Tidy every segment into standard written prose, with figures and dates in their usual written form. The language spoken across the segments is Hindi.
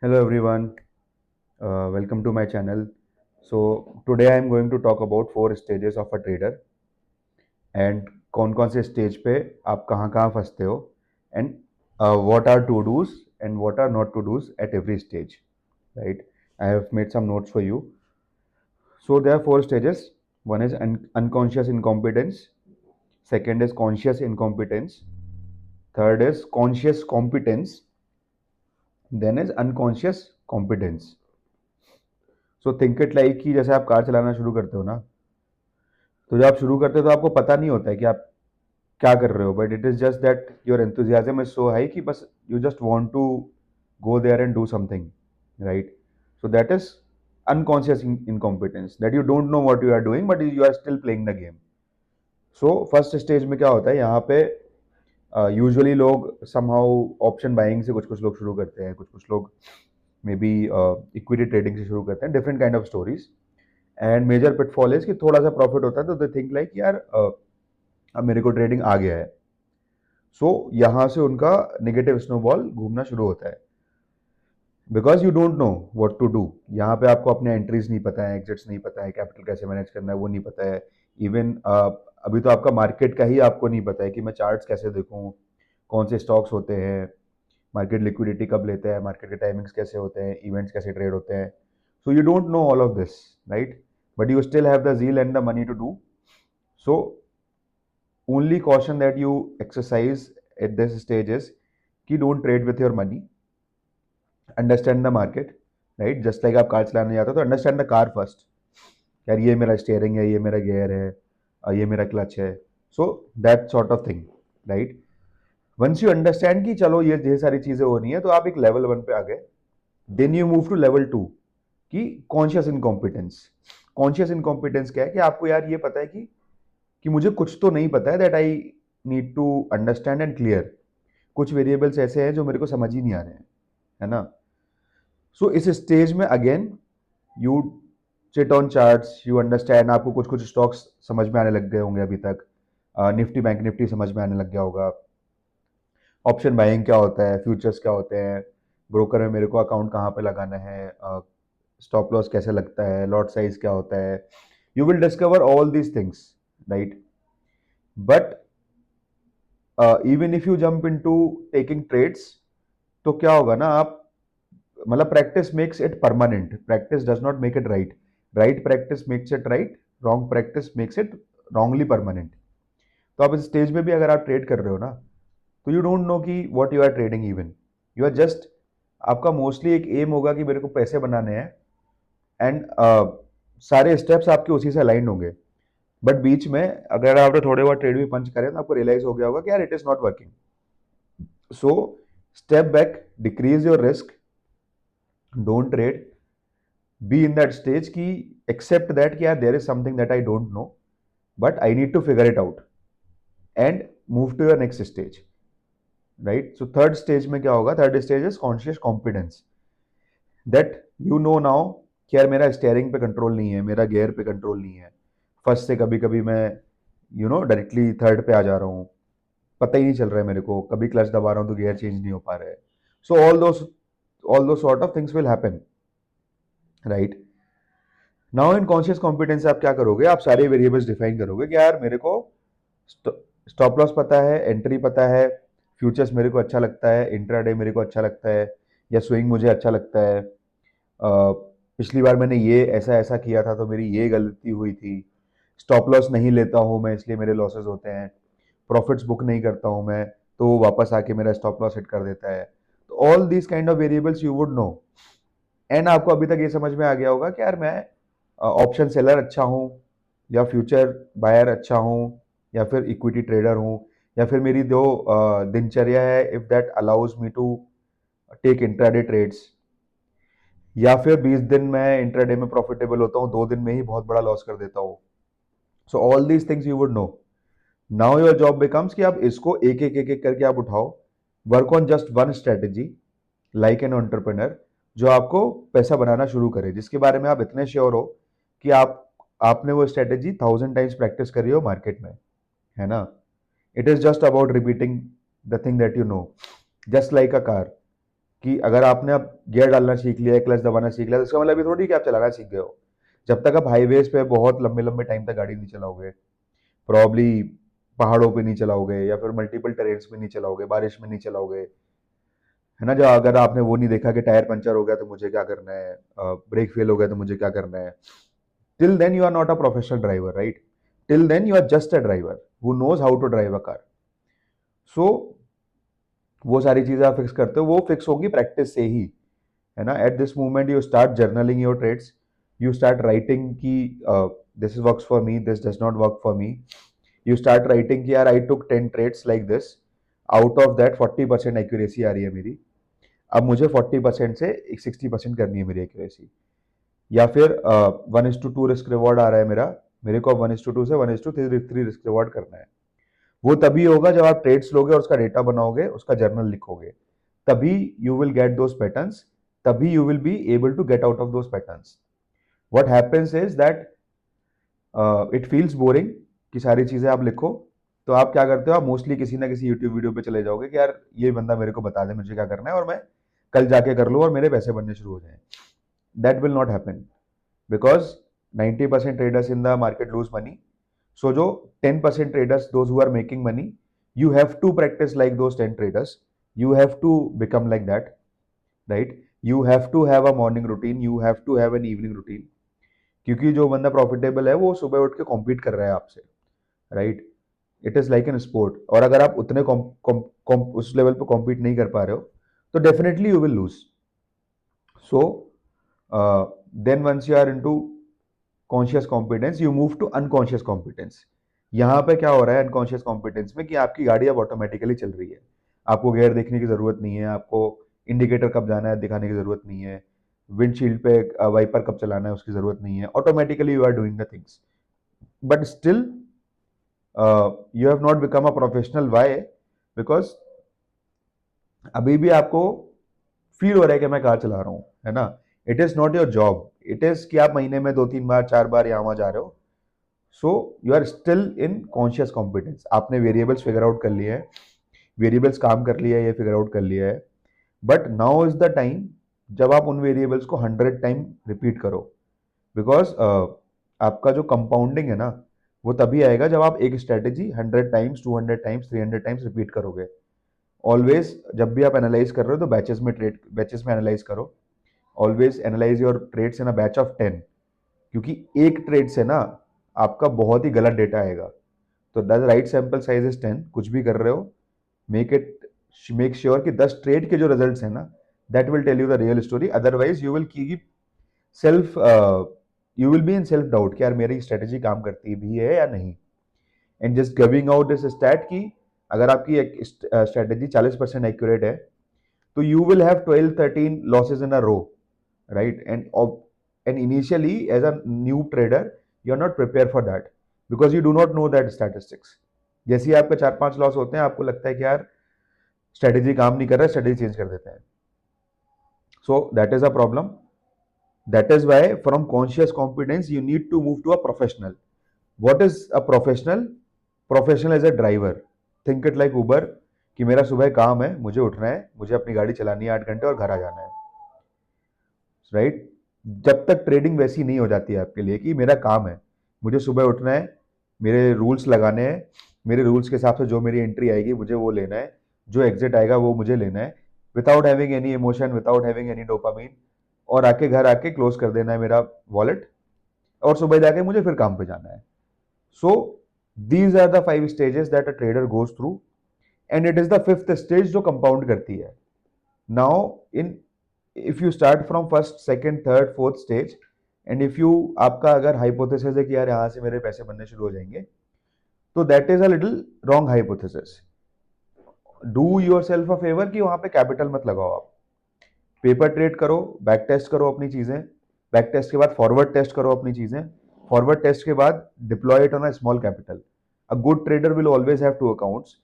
Hello everyone, welcome to my channel. So today I am going to talk about four stages of a trader and कौन कौन से स्टेज पे आप कहाँ कहाँ फंसते हो and what are to do's and what are not to do's at every stage, right? I have made some notes for you. So there are four stages. One is unconscious incompetence. Second is conscious incompetence. Third is conscious competence. Then is unconscious competence. So think it like कि जैसे आप कार चलाना शुरू करते हो ना, तो जब आप शुरू करते हो तो आपको पता नहीं होता है कि आप क्या कर रहे हो, but it is just that your enthusiasm is so high कि बस you just want to go there and do something, right? So that is unconscious incompetence, that you don't know what you are doing but you are still playing the game. So first stage में क्या होता है यहाँ पे, यूजुअली लोग समहाउ ऑप्शन बाइंग से कुछ कुछ लोग शुरू करते हैं, कुछ कुछ लोग मे बी इक्विटी ट्रेडिंग से शुरू करते हैं, different kind of stories. And major pitfall is कि थोड़ा सा प्रॉफिट होता है तो दे थिंक लाइक यार अब मेरे को ट्रेडिंग आ गया है. सो यहाँ से उनका नेगेटिव स्नोबॉल घूमना शुरू होता है, because you don't know what to do. यहाँ पे आपको अपने एंट्रीज नहीं पता है, एग्जिट्स नहीं पता है, कैपिटल कैसे मैनेज करना है वो नहीं पता है. इवन अभी तो आपका मार्केट का ही आपको नहीं पता है कि मैं चार्ट्स कैसे देखूँ, कौन से स्टॉक्स होते हैं, मार्केट लिक्विडिटी कब लेते हैं, मार्केट के टाइमिंग्स कैसे होते हैं, इवेंट्स कैसे ट्रेड होते हैं. So you don't know all of this, right? But you still have the zeal and the money to do. So only caution that you exercise at this stage is कि don't trade with your money. Understand the market, right? Just like आप कार चलाने जाते हो तो understand the car first. यार ये मेरा स्टीयरिंग है, ये मेरा गियर है, ये मेरा क्लच है. So that sort of thing, right? Once you understand कि चलो ये ढेर सारी चीजें हो रही हैं तो आप एक लेवल 1 पे आ गए. Then you move to level 2 कि कॉन्शियस इनकॉम्पिटेंस. कॉन्शियस इनकॉम्पिटेंस क्या है कि आपको यार ये पता है कि मुझे कुछ तो नहीं पता है, that I need to understand and clear. कुछ वेरिएबल्स ऐसे हैं जो मेरे को समझ ही नहीं आ रहे हैं, है ना? सो इस स्टेज में again you sit on charts, you understand. आपको कुछ कुछ स्टॉक्स समझ में आने लग गए होंगे अभी तक. निफ्टी बैंक निफ्टी समझ में आने लग गया होगा. ऑप्शन बाइंग क्या होता है, फ्यूचर्स क्या होते हैं, ब्रोकर में मेरे को अकाउंट कहाँ पे लगाना है, स्टॉप लॉस कैसे लगता है, लॉट साइज क्या होता है. You will discover all these things, right? But even if you jump into taking trades, तो क्या होगा ना, आप मतलब practice makes it permanent, practice does not make it right. Right practice makes it right, wrong practice makes it wrongly permanent. तो आप इस स्टेज में भी अगर आप ट्रेड कर रहे हो ना, तो यू डोंट नो कि what you are trading. Even you are just, आपका मोस्टली एक एम होगा कि मेरे को पैसे बनाने हैं, एंड सारे स्टेप्स आपके उसी से अलाइंड होंगे. बट बीच में अगर आपने थोड़े बहुत ट्रेड भी पंच करें तो आपको रियलाइज हो गया होगा कि यार it is not working. So step back, decrease your risk, don't trade, be in that stage की एक्सेप्ट दैट कि यार there is something that I don't know but I need to figure it out and move to your next stage, right? So third stage में क्या होगा, third stage is conscious competence. That you know now कि यार मेरा स्टेयरिंग पे कंट्रोल नहीं है, मेरा गियर पे कंट्रोल नहीं है. फर्स्ट से कभी कभी मैं डायरेक्टली थर्ड पे आ जा रहा हूँ, पता ही नहीं चल रहा है मेरे को, कभी क्लच दबा रहा हूँ तो गियर चेंज नहीं हो पा रहा है. सो ऑल दो sort of things will happen, right? Now in conscious competence आप क्या करोगे, आप सारे वेरिएबल्स डिफाइन करोगे कि यार मेरे को स्टॉप लॉस पता है, एंट्री पता है, फ्यूचर्स मेरे को अच्छा लगता है, इंट्राडे मेरे को अच्छा लगता है, या स्विंग मुझे अच्छा लगता है. पिछली बार मैंने ये ऐसा ऐसा किया था तो मेरी ये गलती हुई थी. स्टॉप लॉस नहीं लेता हूँ मैं इसलिए मेरे लॉसेस होते हैं. प्रॉफिट्स बुक नहीं करता हूँ मैं तो वो वापस आके मेरा स्टॉप लॉस हिट कर देता है. तो all these kind of variables you would know. And आपको अभी तक ये समझ में आ गया होगा कि यार मैं ऑप्शन सेलर अच्छा हूँ, या फ्यूचर बायर अच्छा हूँ, या फिर इक्विटी ट्रेडर हूँ, या फिर मेरी जो दिनचर्या है if that allows me to take intraday trades, या फिर 20 दिन में इंट्राडे में प्रॉफिटेबल होता हूँ, 2 दिन में ही बहुत बड़ा लॉस कर देता हूँ. So all these things you would know. Now your job becomes कि आप इसको एक एक एक एक करके आप उठाओ. Work on just one strategy like an entrepreneur, जो आपको पैसा बनाना शुरू करे, जिसके बारे में आप इतने श्योर हो कि आपने वो स्ट्रेटेजी 1000 टाइम्स प्रैक्टिस करी हो मार्केट में, है ना? It is just about repeating the thing that you no, just like a car. कि अगर आपने अब गियर डालना सीख लिया है, क्लच दबाना सीख लिया, तो इसका मतलब ये थोड़ी कि आप चलाना सीख गए हो। जब तक आप हाईवेज पे बहुत लंबे लंबे टाइम तक गाड़ी नहीं चलाओगे, प्रॉब्ली पहाड़ों पे नहीं चलाओगे, या फिर मल्टीपल टेरेन्स में नहीं चलाओगे, बारिश में नहीं चलाओगे, है ना। जो अगर आपने वो नहीं देखा कि टायर पंचर हो गया तो मुझे क्या करना है, ब्रेक फेल हो गया तो मुझे क्या करना है, till then you are not a professional driver, right? Till then you are just a driver who knows how to drive a car. So वो सारी चीजें आप फिक्स करते हो, वो फिक्स होगी प्रैक्टिस से ही, है ना। At this moment you start journaling your trades, you start writing कि this works for me, this does not work for me. You start writing कि यार I took 10 trades like this, out of that 40% accuracy आ रही है मेरी, अब मुझे 40% से 60% करनी है मेरी एक्यूरेसी। या फिर 1:2 रिस्क रिवॉर्ड आ रहा है मेरा, मेरे को 1:2 से 1:3 रिस्क रिवॉर्ड करना है। वो तभी होगा जब आप ट्रेड्स लोगे और उसका डेटा बनाओगे, उसका जर्नल लिखोगे, तभी you will get those patterns, तभी you will be able to get out of those patterns. What happens is that it feels boring कि सारी चीजें आप लिखो, तो आप क्या करते हो, आप मोस्टली किसी ना किसी यूट्यूब वीडियो पे चले जाओगे कि यार ये बंदा मेरे को बता दे मुझे क्या करना है और मैं कल जाके कर लूँ और मेरे पैसे बनने शुरू हो जाए। That will not happen because 90% traders in the market lose money. So जो 10% traders, those who are making money, you have to practice like those 10 traders. You have to become like that, right? You have to have a morning routine. You have to have an evening routine. क्योंकि जो बंदा प्रॉफिटेबल है वो सुबह उठ के कॉम्पीट कर रहा है आपसे, right? It is like an sport. और अगर आप उतने उस लेवल पे कॉम्पीट नहीं कर पा रहे हो तो definitely you will lose. So then once you are into conscious competence, you move to unconscious competence. यहाँ पे क्या हो रहा है अनकॉन्शियस कॉम्पिटेंस में कि आपकी गाड़ी अब ऑटोमेटिकली चल रही है, आपको गियर देखने की जरूरत नहीं है, आपको इंडिकेटर कब जाना है दिखाने की जरूरत नहीं है, विंडशील्ड पे वाइपर कब चलाना है उसकी जरूरत नहीं है, automatically you are doing the things. But still you have not become a professional. Why? Because अभी भी आपको फील हो रहा है कि मैं कार चला रहा हूँ, है ना। It is not your job, it is कि आप महीने में 2-3 बार 4 बार यहाँ वहां जा रहे हो। So you are still in conscious competence. आपने वेरिएबल्स फिगर आउट कर लिए हैं, वेरिएबल्स काम कर लिया है, ये फिगर आउट कर लिया है। But now is the time जब आप उन वेरिएबल्स को 100 टाइम रिपीट करो। बिकॉज आपका जो कंपाउंडिंग है ना वो तभी आएगा जब आप एक strategy 100 times, 200 times, 300 times repeat करोगे। ऑलवेज जब भी आप एनालाइज कर रहे हो तो बैचेस में एनालाइज करो। Always analyse your trades in a batch of 10, क्योंकि एक ट्रेड से ना आपका बहुत ही गलत डेटा आएगा। तो the right sample size is 10। कुछ भी कर रहे हो, मेक श्योर कि 10 ट्रेड के जो रिजल्ट्स हैं ना that will tell you the real story. Otherwise you will keep self you will be in self doubt कि यार मेरी स्ट्रेटेजी काम करती भी है या नहीं। And just giving out this stat कि अगर आपकी स्ट्रेटेजी 40% एक्यूरेट है तो you will have 12-13 losses in a row, right? And initially as a new trader you are not prepared for that because you do not know that statistics. जैसे ही आपके 4-5 लॉस होते हैं आपको लगता है कि यार स्ट्रेटेजी काम नहीं कर रहा है, स्ट्रेटेजी चेंज कर देते हैं। So that is a problem. That is why from conscious competence you need to move to a professional. What is a professional? Professional as a driver, think it like Uber कि मेरा सुबह काम है, मुझे उठना है, मुझे अपनी गाड़ी चलानी है 8 घंटे और घर आ जाना है, राइट? जब तक ट्रेडिंग वैसी नहीं हो जाती है आपके लिए कि मेरा काम है, मुझे सुबह उठना है, मेरे रूल्स लगाने हैं, मेरे रूल्स के हिसाब से जो मेरी एंट्री आएगी मुझे वो लेना है, जो एग्जिट आएगा वो मुझे लेना है, without having any emotion, without having any dopamine, और आके घर आके क्लोज कर देना है मेरा वॉलेट और सुबह जाके मुझे फिर काम पे जाना है। So these are the 5 stages that a trader goes through and it is the 5th stage जो कंपाउंड करती है। Now in if you start from first, second, third, fourth stage and if you, आपका अगर हाइपोथेसिस है कि यार यहाँ से मेरे पैसे बनने शुरू हो जाएंगे, तो that is a little wrong hypothesis. Do your self a favour कि वहां पे कैपिटल मत लगाओ। आप पेपर ट्रेड करो, बैक टेस्ट करो अपनी चीजें, बैक टेस्ट के बाद फॉरवर्ड टेस्ट करो अपनी चीजें, फॉरवर्ड टेस्ट के बाद deploy it on a small capital. A good trader will always have 2 accounts.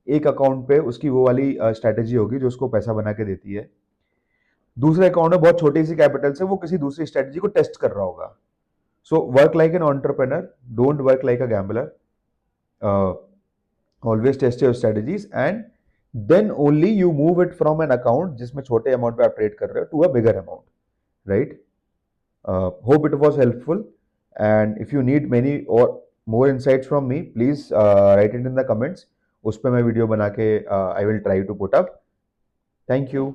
एक अकाउंट पे उसकी वो वाली स्ट्रेटेजी होगी जो उसको पैसा बना के देती है, दूसरे अकाउंट में बहुत छोटी सी कैपिटल से वो किसी दूसरी स्ट्रेटेजी को टेस्ट कर रहा होगा। So work like an entrepreneur, don't work like a gambler. Always test your strategies and then only you move it from an account जिसमें छोटे अमाउंट पे आप ट्रेड कर रहे हो to a bigger amount, right? Hope it was helpful, and if you need many or more insights from me, please write it in the comments. उस पे मैं वीडियो बना के I will try to put up. Thank you.